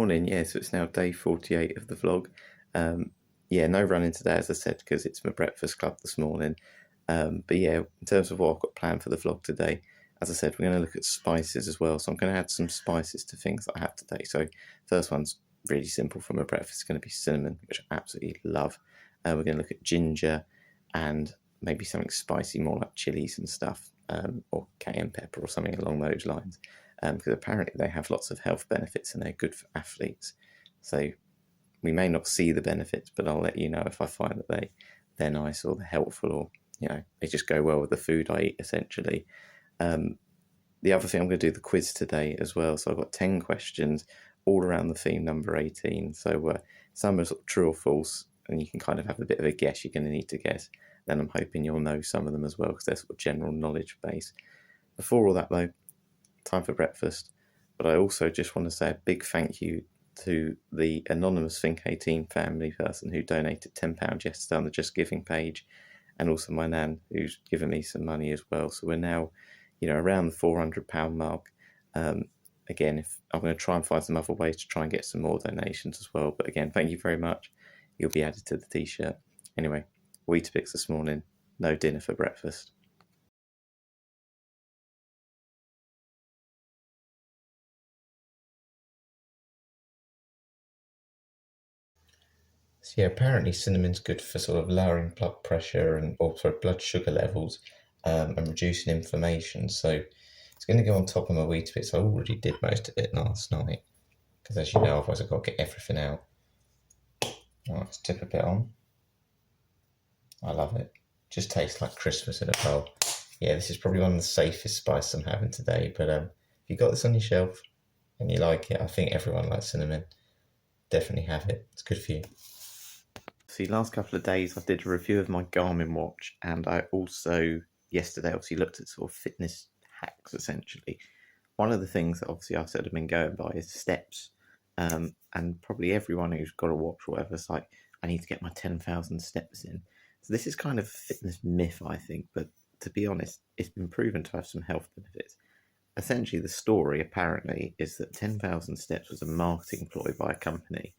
morning. Yeah, so it's now day 48 of the vlog. Yeah, no running today, as I said, because it's my breakfast club this morning. But yeah, in terms of what I've got planned for the vlog today, as I said, we're going to look at spices as well. So I'm going to add some spices to things that I have today. So first one's really simple for my breakfast. It's going to be cinnamon, which I absolutely love. We're going to look at ginger and maybe something spicy, more like chilies and stuff, or cayenne pepper or something along those lines. Because apparently they have lots of health benefits and they're good for athletes. So we may not see the benefits, but I'll let you know if I find that they're nice or they're helpful, or they just go well with the food I eat essentially. The other thing, I'm going to do the quiz today as well. So I've got 10 questions all around the theme number 18. So some are sort of true or false, and you can kind of have a bit of a guess. You're going to need to guess. Then I'm hoping you'll know some of them as well, because they're sort of general knowledge base. Before all that though, time for breakfast. But I also just want to say a big thank you to the anonymous THINK18 family person who donated £10 yesterday on the Just Giving page, and also my nan, who's given me some money as well. So we're now, around the £400 mark. Again, if I'm going to try and find some other ways to try and get some more donations as well. But again, thank you very much. You'll be added to the t-shirt. Anyway, Weetabix this morning, no dinner for breakfast. So yeah, apparently cinnamon's good for sort of lowering blood pressure and also blood sugar levels, and reducing inflammation. So it's going to go on top of my Weetabix. I already did most of it last night, because as you know, otherwise I've got to get everything out. All right, let's tip a bit on. I love it. Just tastes like Christmas in a bowl. Yeah, this is probably one of the safest spices I'm having today, but if you got this on your shelf and you like it, I think everyone likes cinnamon. Definitely have it. It's good for you. See, last couple of days I did a review of my Garmin watch, and I also yesterday obviously looked at sort of fitness hacks essentially. One of the things that obviously I've sort of been going by is steps, and probably everyone who's got a watch or whatever is like, I need to get my 10,000 steps in. So this is kind of a fitness myth, I think, but to be honest, it's been proven to have some health benefits. Essentially, the story apparently is that 10,000 steps was a marketing ploy by a company.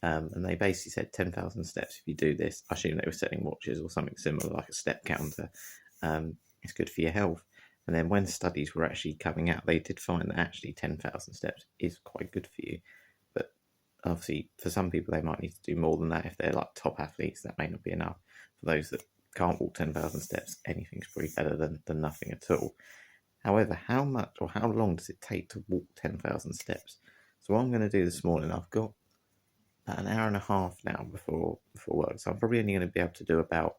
And they basically said 10,000 steps, if you do this, I assume they were selling watches or something similar, like a step counter, it's good for your health. And then when studies were actually coming out, they did find that actually 10,000 steps is quite good for you. But obviously, for some people, they might need to do more than that. If they're like top athletes, that may not be enough. For those that can't walk 10,000 steps, anything's probably better than nothing at all. However, how much or how long does it take to walk 10,000 steps? So what I'm going to do this morning, I've got an hour and a half now before work, so I'm probably only going to be able to do about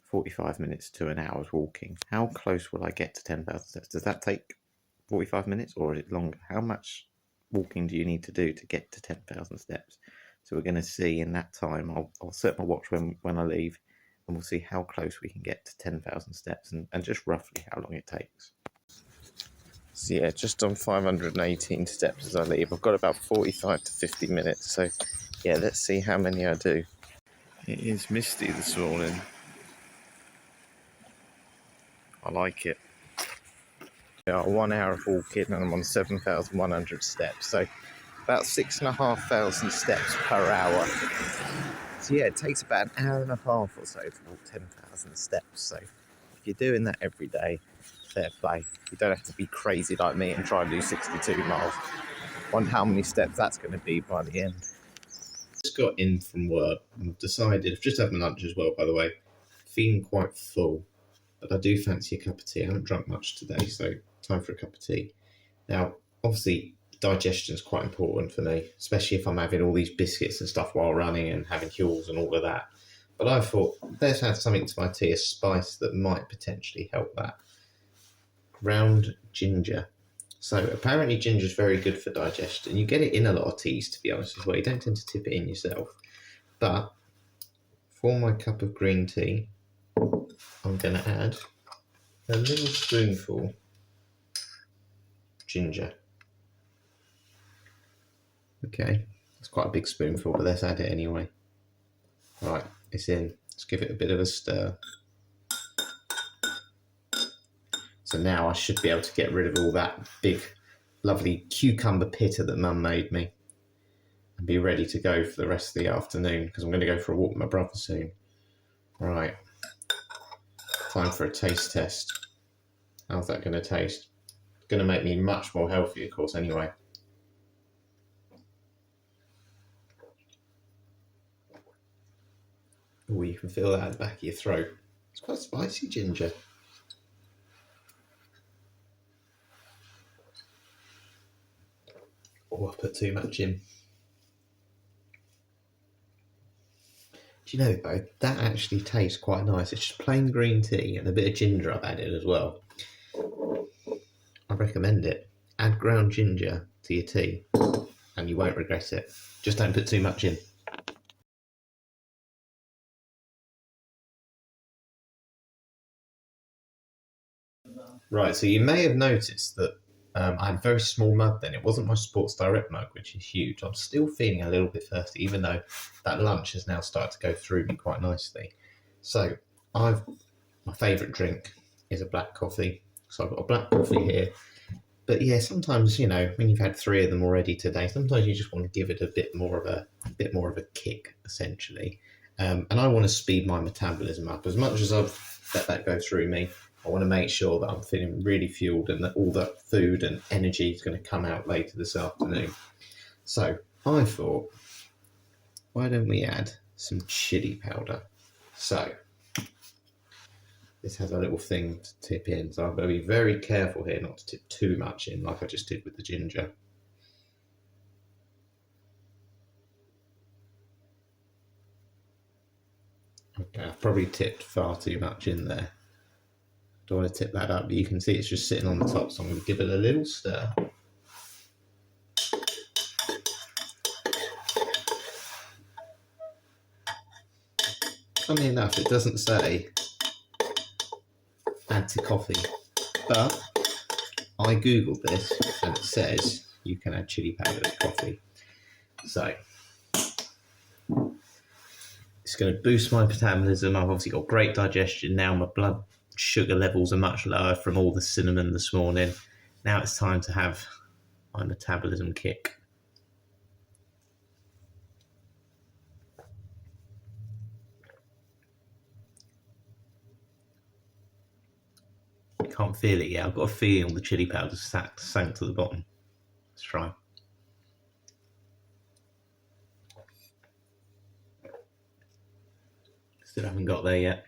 45 minutes to an hour's walking. How close will I get to 10,000 steps? Does that take 45 minutes or is it longer? How much walking do you need to do to get to 10,000 steps? So we're going to see in that time. I'll set my watch when I leave, and we'll see how close we can get to 10,000 steps and just roughly how long it takes. So yeah, just on 518 steps as I leave. I've got about 45 to 50 minutes. So yeah, let's see how many I do. It is misty this morning. I like it. Yeah, 1 hour of walking and I'm on 7,100 steps. So about 6,500 steps per hour. So yeah, it takes about an hour and a half or so to walk 10,000 steps. So if you're doing that every day, fair play. You don't have to be crazy like me and try and do 62 miles. Wonder how many steps that's going to be by the end. Just got in from work and decided, I've just had my lunch as well, by the way, feeling quite full, but I do fancy a cup of tea. I haven't drunk much today, so time for a cup of tea. Now, obviously, digestion is quite important for me, especially if I'm having all these biscuits and stuff while running and having Huels and all of that. But I thought, let's add something to my tea, a spice that might potentially help that. Ground ginger. So apparently ginger is very good for digestion. You get it in a lot of teas, to be honest as well. You don't tend to tip it in yourself. But for my cup of green tea, I'm going to add a little spoonful ginger. Okay, it's quite a big spoonful, but let's add it anyway. Right, it's in. Let's give it a bit of a stir. So now I should be able to get rid of all that big, lovely cucumber pitta that Mum made me. and be ready to go for the rest of the afternoon because I'm going to go for a walk with my brother soon. Right, time for a taste test. How's that going to taste? It's going to make me much more healthy, of course, anyway. Oh, you can feel that at the back of your throat. It's quite spicy, ginger. Oh, I put too much in. Do you know, though, that actually tastes quite nice. It's just plain green tea and a bit of ginger I've added as well. I recommend it. Add ground ginger to your tea and you won't regret it. Just don't put too much in. Right, so you may have noticed that I had a very small mug then. It wasn't my Sports Direct mug, which is huge. I'm still feeling a little bit thirsty, even though that lunch has now started to go through me quite nicely. So my favourite drink is a black coffee. So I've got a black coffee here. But yeah, sometimes, you know, when you've had 3 of them already today, sometimes you just want to give it a bit more of a kick, essentially. And I want to speed my metabolism up. As much as I've let that go through me, I want to make sure that I'm feeling really fueled and that all that food and energy is going to come out later this afternoon. So I thought, why don't we add some chili powder? So this has a little thing to tip in, so I've got to be very careful here not to tip too much in like I just did with the ginger. Okay, I've probably tipped far too much in there. Don't want to tip that up, but you can see it's just sitting on the top, so I'm going to give it a little stir. Funny enough, it doesn't say add to coffee, but I googled this and it says you can add chili powder to coffee. So it's going to boost my metabolism. I've obviously got great digestion now. My blood sugar levels are much lower from all the cinnamon this morning. Now it's time to have my metabolism kick. I can't feel it yet. I've got a feeling the chili powder sank to the bottom. Let's try. Still haven't got there yet.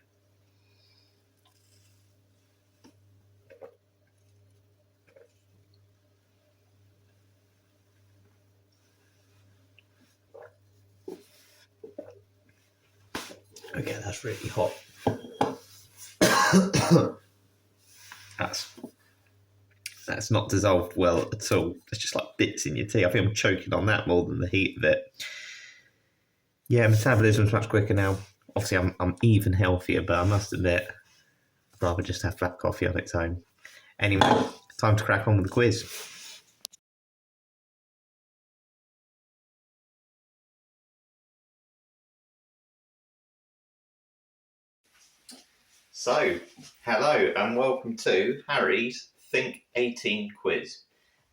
Okay, that's really hot. That's not dissolved well at all. It's just like bits in your tea. I think I'm choking on that more than the heat of it. Yeah, metabolism's much quicker now. Obviously, I'm even healthier, but I must admit, I'd rather just have black coffee on its own. Anyway, time to crack on with the quiz. So, hello and welcome to Harry's THINK18 quiz.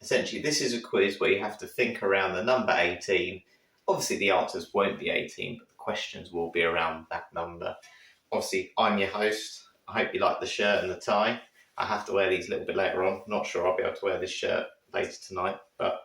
Essentially, this is a quiz where you have to think around the number 18. Obviously, the answers won't be 18, but the questions will be around that number. Obviously, I'm your host. I hope you like the shirt and the tie. I have to wear these a little bit later on. Not sure I'll be able to wear this shirt later tonight, but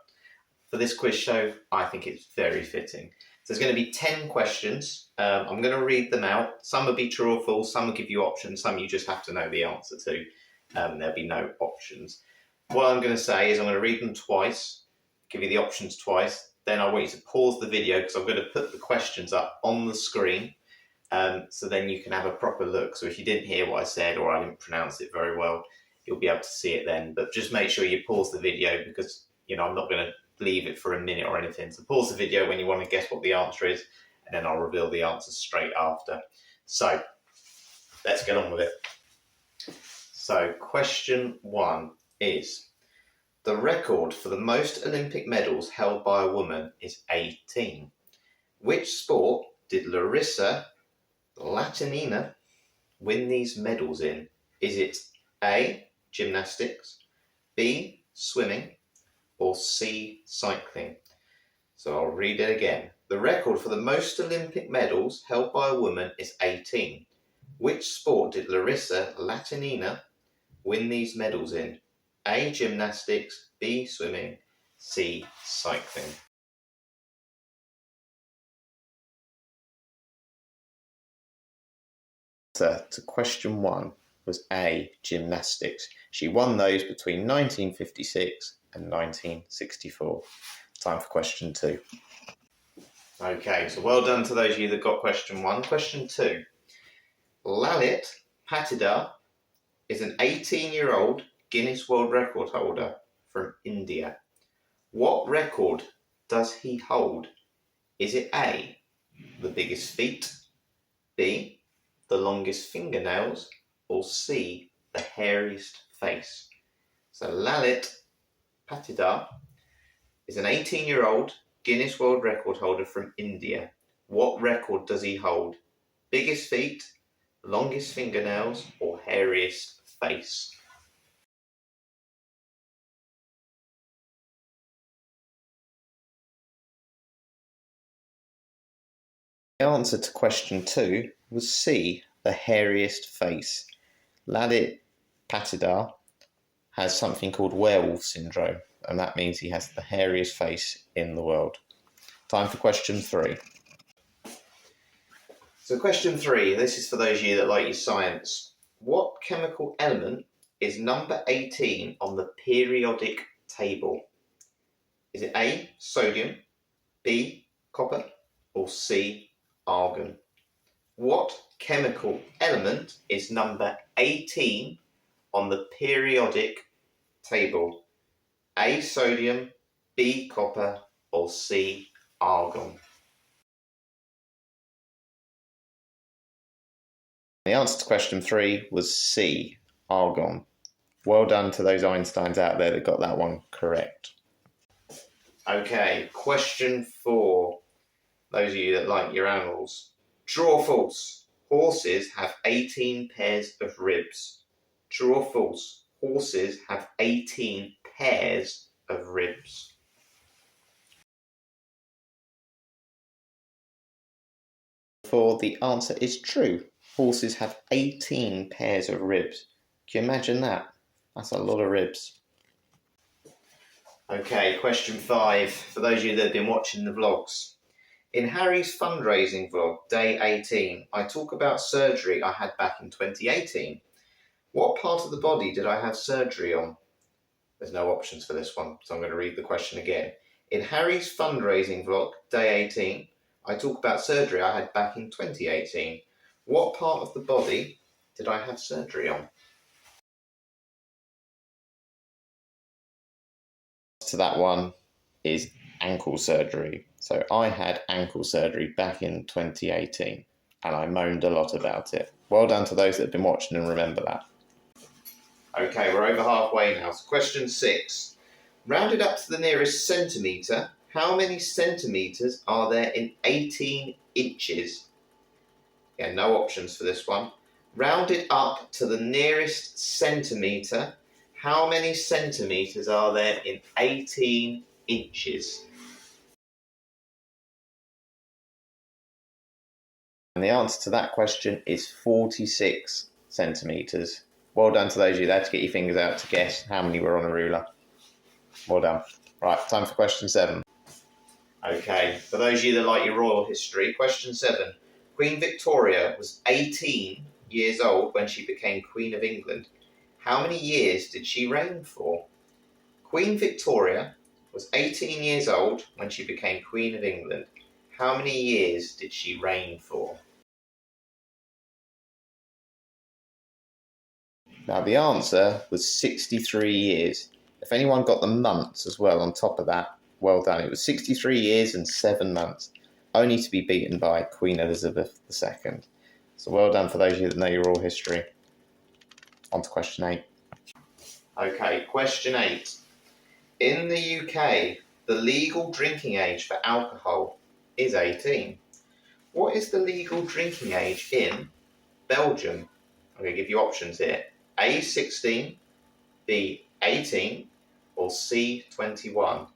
for this quiz show, I think it's very fitting. So there's going to be 10 questions. I'm going to read them out. Some will be true or false. Some will give you options. Some you just have to know the answer to. There'll be no options. What I'm going to say is I'm going to read them twice, give you the options twice. Then I want you to pause the video because I'm going to put the questions up on the screen. So then you can have a proper look. So if you didn't hear what I said or I didn't pronounce it very well, you'll be able to see it then. But just make sure you pause the video because, you know, I'm not going to leave it for a minute or anything. So pause the video when you want to guess what the answer is, and then I'll reveal the answer straight after. So let's get on with it. So question 1 is, the record for the most Olympic medals held by a woman is 18. Which sport did Larissa Latinina win these medals in? Is it A, gymnastics, B, swimming, or C, cycling? So I'll read it again. The record for the most Olympic medals held by a woman is 18. Which sport did Larissa Latinina win these medals in? A. Gymnastics, B. Swimming, C. Cycling. Answer to question 1 was A. Gymnastics. She won those between 1956 and 1964. Time for question 2. Okay, so well done to those of you that got question 1. Question 2. Lalit Patidar is an 18-year-old Guinness World Record holder from India. What record does he hold? Is it A, the biggest feet, B, the longest fingernails, or C, the hairiest face? So Lalit Patidar is an 18-year-old Guinness World Record holder from India. What record does he hold? Biggest feet, longest fingernails, or hairiest face? The answer to question 2 was C, the hairiest face. Lalit Patidar has something called werewolf syndrome, and that means he has the hairiest face in the world. Time for question 3. So question 3, this is for those of you that like your science. What chemical element is number 18 on the periodic table? Is it A, sodium, B, copper, or C, argon? What chemical element is number 18 on the periodic table? A, sodium, B, copper, or C, argon? The answer to question 3 was C, argon. Well done to those Einsteins out there that got that one correct. Okay, question 4. Those of you that like your animals. True or false? Horses have 18 pairs of ribs. True or false? Horses have 18 pairs of ribs. For the answer is true. Horses have 18 pairs of ribs. Can you imagine that? That's a lot of ribs. Okay, question 5. For those of you that have been watching the vlogs. In Harry's fundraising vlog, day 18, I talk about surgery I had back in 2018. What part of the body did I have surgery on? There's no options for this one, so I'm going to read the question again. In Harry's fundraising vlog, day 18, I talk about surgery I had back in 2018. What part of the body did I have surgery on? To that one is ankle surgery. So I had ankle surgery back in 2018 and I moaned a lot about it. Well done to those that have been watching and remember that. Okay, we're over halfway now. So question 6. Rounded up to the nearest centimetre, how many centimetres are there in 18 inches? Yeah, no options for this one. Rounded up to the nearest centimetre, how many centimetres are there in 18 inches? And the answer to that question is 46 centimetres. Well done to those of you that had to get your fingers out to guess how many were on a ruler. Well done. Right, time for question 7. Okay, for those of you that like your royal history, question 7. Queen Victoria was 18 years old when she became Queen of England. How many years did she reign for? Queen Victoria was 18 years old when she became Queen of England. How many years did she reign for? Now the answer was 63 years. If anyone got the months as well on top of that, well done. It was 63 years and 7 months, only to be beaten by Queen Elizabeth II. So well done for those of you that know your royal history. On to question 8. Okay, question 8. In the UK, the legal drinking age for alcohol is 18. What is the legal drinking age in Belgium? I'm going to give you options here. A, 16, B, 18, or C, 21.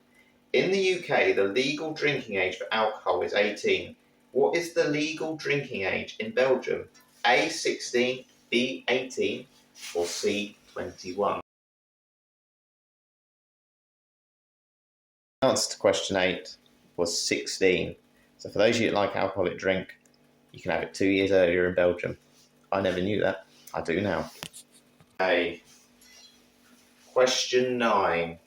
In the UK, the legal drinking age for alcohol is 18. What is the legal drinking age in Belgium? A, 16, B, 18, or C, 21? The answer to question 8 was 16. So for those of you that like alcoholic drink, you can have it 2 years earlier in Belgium. I never knew that. I do now. Okay. Question 9.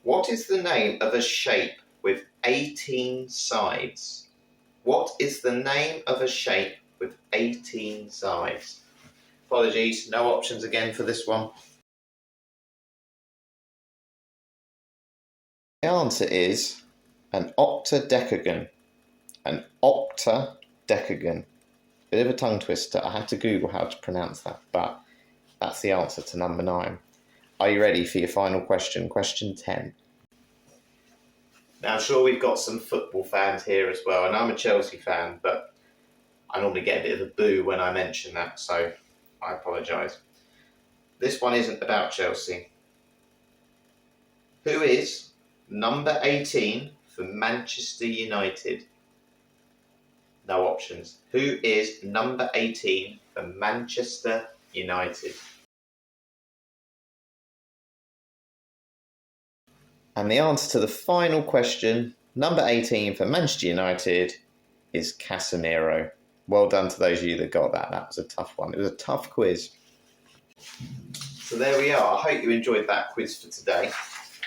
What is the name of a shape with 18 sides? What is the name of a shape with 18 sides? Apologies, no options again for this one. The answer is an octadecagon. An octadecagon. Bit of a tongue twister. I had to Google how to pronounce that, but that's the answer to number 9. Are you ready for your final question? Question 10. Now, I'm sure we've got some football fans here as well, and I'm a Chelsea fan, but I normally get a bit of a boo when I mention that, so I apologise. This one isn't about Chelsea. Who is number 18 for Manchester United? No options. Who is number 18 for Manchester United? And the answer to the final question, number 18 for Manchester United, is Casemiro. Well done to those of you that got that. That was a tough one. It was a tough quiz. So there we are. I hope you enjoyed that quiz for today.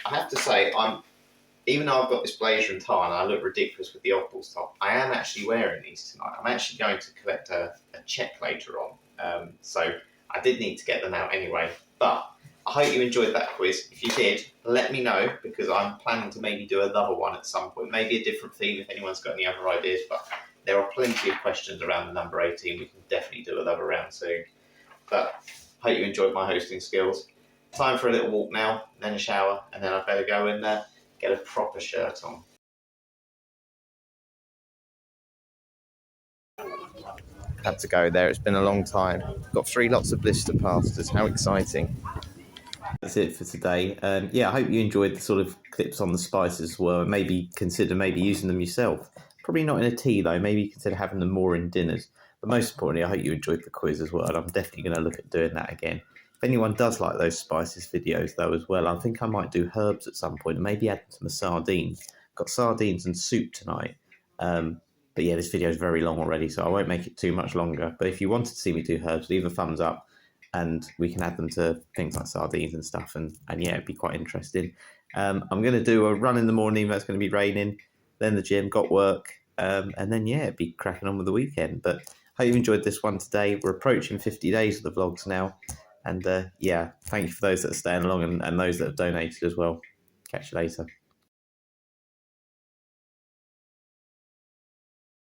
I have to say, even though I've got this blazer and tie and I look ridiculous with the oddballs top, I am actually wearing these tonight. I'm actually going to collect a check later on. So I did need to get them out anyway. But I hope you enjoyed that quiz. If you did, let me know, because I'm planning to maybe do another one at some point. Maybe a different theme if anyone's got any other ideas. But there are plenty of questions around the number 18. We can definitely do another round soon. But I hope you enjoyed my hosting skills. Time for a little walk now, then a shower, and then I better go and get a proper shirt on. Had to go there. It's been a long time. Got 3 lots of blister pastors. How exciting. That's it for today. Yeah, I hope you enjoyed the sort of clips on the spices as well. Maybe consider using them yourself. Probably not in a tea though. Maybe consider having them more in dinners. But most importantly, I hope you enjoyed the quiz as well. And I'm definitely going to look at doing that again. If anyone does like those spices videos though as well, I think I might do herbs at some point and maybe add some sardines. Got sardines and soup tonight. But yeah, this video is very long already, so I won't make it too much longer. But if you wanted to see me do herbs, leave a thumbs up and we can add them to things like sardines and stuff. And yeah, it'd be quite interesting. I'm going to do a run in the morning. That's going to be raining. Then the gym, got work. And then, yeah, it'd be cracking on with the weekend. But I hope you enjoyed this one today. We're approaching 50 days of the vlogs now. And yeah, thank you for those that are staying along and those that have donated as well. Catch you later.